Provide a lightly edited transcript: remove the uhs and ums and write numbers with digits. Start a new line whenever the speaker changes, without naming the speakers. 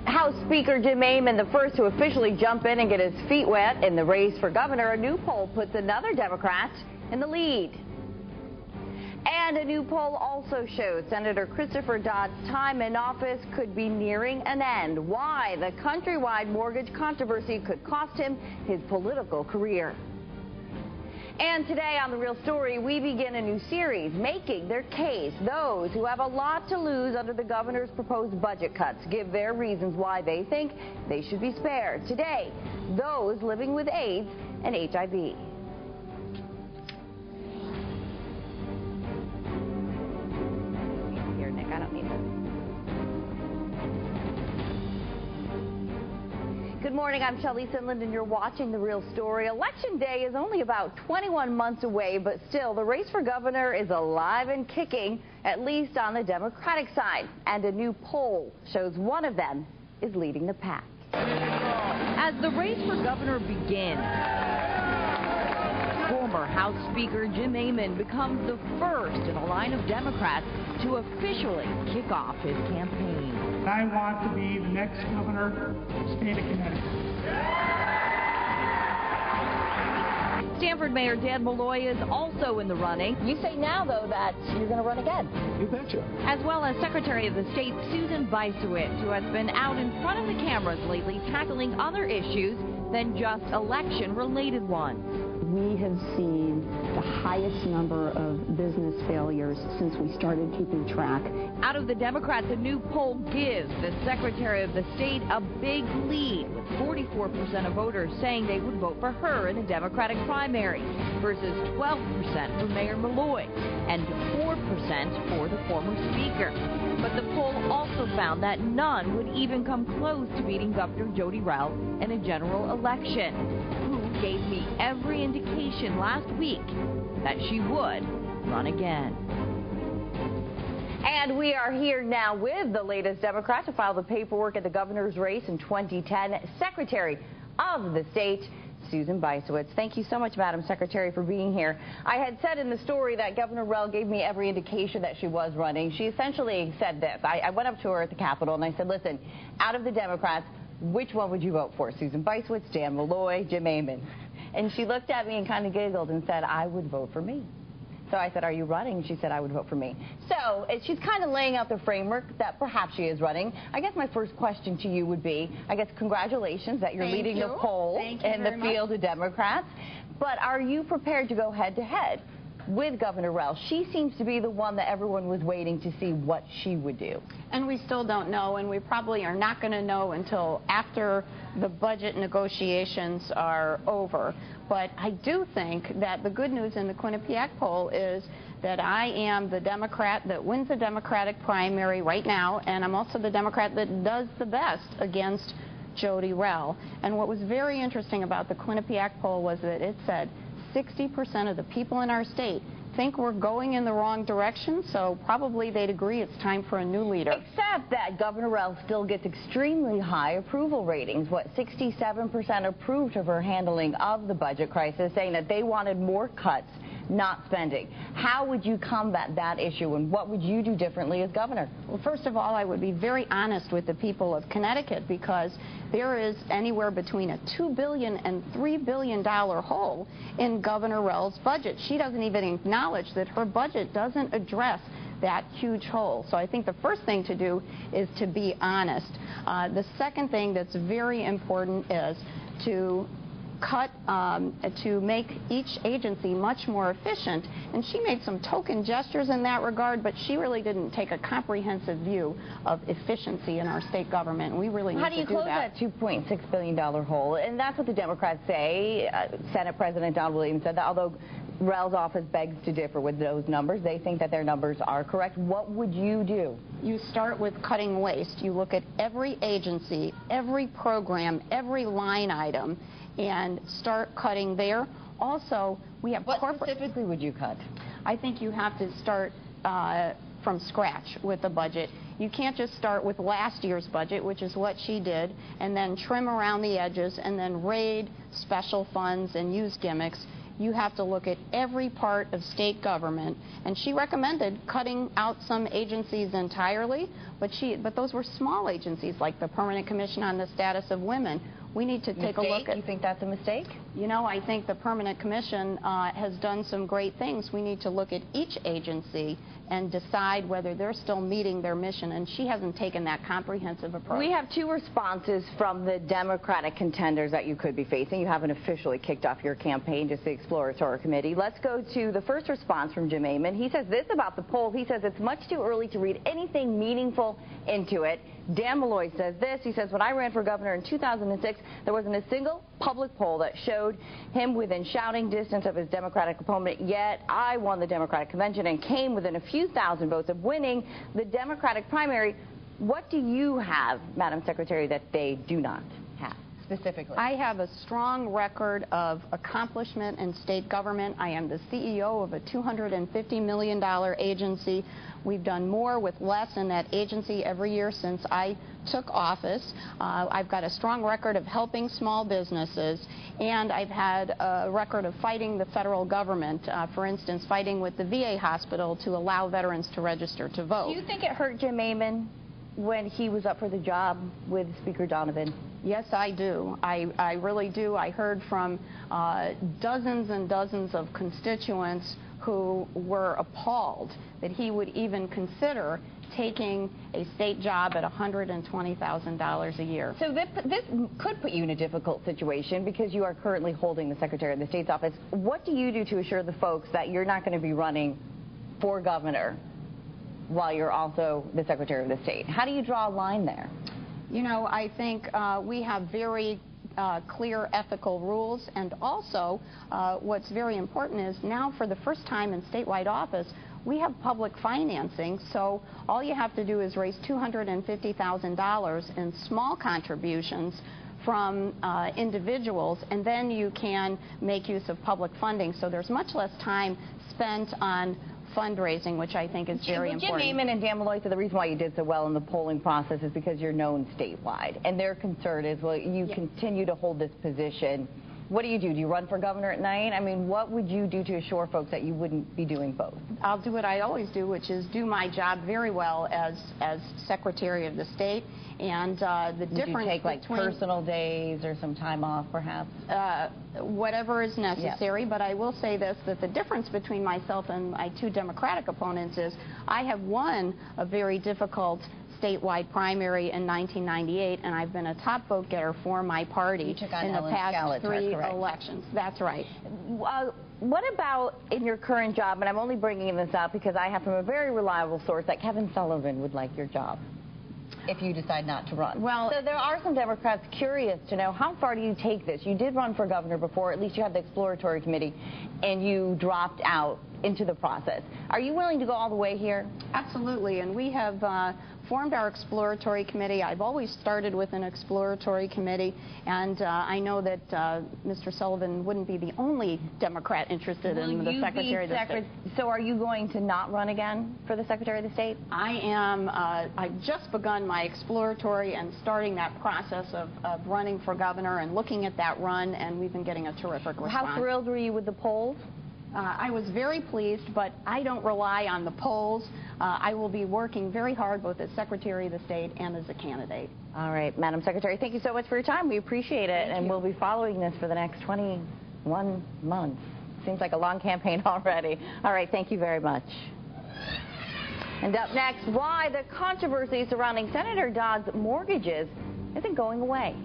House Speaker Jim Amon, the first to officially jump in and get his feet wet in the race for governor. A new poll puts another Democrat in the lead. And a new poll also shows Senator Christopher Dodd's time in office could be nearing an end. Why the countrywide mortgage controversy could cost him his political career. And today on The Real Story, we begin a new series, Making Their Case. Those who have a lot to lose under the governor's proposed budget cuts give their reasons why they think they should be spared. Today, those living with AIDS and HIV. Here, Nick, I don't need this. Good morning, I'm Shelley Sinland, and you're watching The Real Story. Election Day is only about 21 months away, but still, the race for governor is alive and kicking, at least on the Democratic side. And a new poll shows one of them is leading the pack.
As the race for governor begins, former House Speaker Jim Amon becomes the first in a line of Democrats to officially kick off his campaign.
I want to be the next governor of the state of Connecticut.
Stamford Mayor Dan Malloy is also in the running.
You say now, though, that you're going to run again.
You betcha.
As well as Secretary of the State Susan Bysiewicz, who has been out in front of the cameras lately tackling other issues than just election-related ones.
We have seen the highest number of business failures since we started keeping track.
Out of the Democrats, a new poll gives the Secretary of the State a big lead, with 44% of voters saying they would vote for her in a Democratic primary versus 12% for Mayor Malloy and 4% for the former Speaker. But the poll also found that none would even come close to beating Governor Jody Rell in a general election, who gave me every indication last week that she would run again.
And we are here now with the latest Democrat to file the paperwork at the governor's race in 2010, Secretary of the State, Susan Bysiewicz. Thank you so much, Madam Secretary, for being here. I had said in the story that Governor Rell gave me every indication that she was running. She essentially said this. I went up to her at the Capitol and I said, listen, out of the Democrats, which one would you vote for? Susan Bysiewicz, Dan Malloy, Jim Amon? And she looked at me and kind of giggled and said, I would vote for me. So I said, are you running? She said, I would vote for me. So she's kind of laying out the framework that perhaps she is running. I guess my first question to you would be, I guess, congratulations that you're leading the poll in the field of Democrats. But are you prepared to go head-to-head with Governor Rell? She seems to be the one that everyone was waiting to see what she would do.
And we still don't know, and we probably are not going to know until after the budget negotiations are over. But I do think that the good news in the Quinnipiac poll is that I am the Democrat that wins the Democratic primary right now, and I'm also the Democrat that does the best against Jody Rell. And what was very interesting about the Quinnipiac poll was that it said 60% of the people in our state think we're going in the wrong direction, so probably they'd agree it's time for a new leader.
Except that Governor Rell still gets extremely high approval ratings. 67% approved of her handling of the budget crisis, saying that they wanted more cuts, not spending. How would you combat that issue, and what would you do differently as governor?
Well, first of all, I would be very honest with the people of Connecticut, because there is anywhere between a $2 billion and $3 billion hole in Governor Rell's budget. She doesn't even acknowledge that her budget doesn't address that huge hole. So I think the first thing to do is to be honest. The second thing that's very important is to to make each agency much more efficient, and she made some token gestures in that regard, but she really didn't take a comprehensive view of efficiency in our state government, and we really need to do that.
How do you close that $2.6 billion hole? And that's what the Democrats say. Senate President Don Williams said that although Rell's office begs to differ with those numbers, they think that their numbers are correct. What would you do?
You start with cutting waste. You look at every agency, every program, every line item, and start cutting there. Also, we have
What specifically would you cut?
I think you have to start from scratch with the budget. You can't just start with last year's budget, which is what she did, and then trim around the edges and then raid special funds and use gimmicks. you have to look at every part of state government. And she recommended cutting out some agencies entirely, but those were small agencies like the Permanent Commission on the Status of Women. We need to take a look at...
You think that's a mistake?
You know, I think the Permanent Commission has done some great things. We need to look at each agency and decide whether they're still meeting their mission, and she hasn't taken that comprehensive approach.
We have two responses from the Democratic contenders that you could be facing. You haven't officially kicked off your campaign, just the exploratory committee. Let's go to the first response from Jim Amon. He says this about the poll. He says it's much too early to read anything meaningful into it. Dan Malloy says this. He says, when I ran for governor in 2006, there wasn't a single public poll that showed him within shouting distance of his Democratic opponent, yet I won the Democratic convention and came within a few thousand votes of winning the Democratic primary. What do you have, Madam Secretary, that they do not have specifically?
I have a strong record of accomplishment in state government. I am the CEO of a $250 million agency. We've done more with less in that agency every year since I took office. I've got a strong record of helping small businesses, and I've had a record of fighting the federal government, for instance, fighting with the VA hospital to allow veterans to register to vote.
Do you think it hurt Jim Amon when he was up for the job with Speaker Donovan?
Yes, I do. I really do. I heard from dozens and dozens of constituents who were appalled that he would even consider taking a state job at $120,000 a year.
So this could put you in a difficult situation because you are currently holding the Secretary of the State's office. What do you do to assure the folks that you're not going to be running for governor while you're also the Secretary of the State? How do you draw a line there?
You know, I think we have very clear ethical rules, and also what's very important is now for the first time in statewide office we have public financing, so all you have to do is raise $250,000 in small contributions from individuals, and then you can make use of public funding. So there's much less time spent on fundraising, which I think is very important.
Jim Amon and Dan Malloy said the reason why you did so well in the polling process is because you're known statewide, and their concern is, well, you continue to hold this position. What do? Do you run for governor at night? I mean, what would you do to assure folks that you wouldn't be doing both?
I'll do what I always do, which is do my job very well as Secretary of the State. And the difference
between... take like personal days or some time off, perhaps?
Whatever is necessary. Yes. But I will say this, that the difference between myself and my two Democratic opponents is I have won a very difficult statewide primary in 1998, and I've been a top vote getter for my party in the past three elections. That's right.
What about in your current job, and I'm only bringing this up because I have from a very reliable source that Kevin Sullivan would like your job if you decide not to run. Well, so there are some Democrats curious to know, how far do you take this? You did run for governor before, at least you had the exploratory committee, and you dropped out into the process. Are you willing to go all the way here?
Absolutely, and we have formed our exploratory committee. I've always started with an exploratory committee, and I know that Mr. Sullivan wouldn't be the only Democrat interested in the Secretary of the State.
So are you going to not run again for the Secretary of the State?
I am. I've just begun my exploratory and starting that process of running for governor and looking at that run, and we've been getting a terrific response.
How thrilled were you with the polls?
I was very pleased, but I don't rely on the polls. I will be working very hard both as Secretary of the State and as a candidate.
All right, Madam Secretary, thank you so much for your time. We appreciate it, and we'll be following this for the next 21 months. Seems like a long campaign already. All right, thank you very much. And up next, why the controversy surrounding Senator Dodd's mortgages isn't going away.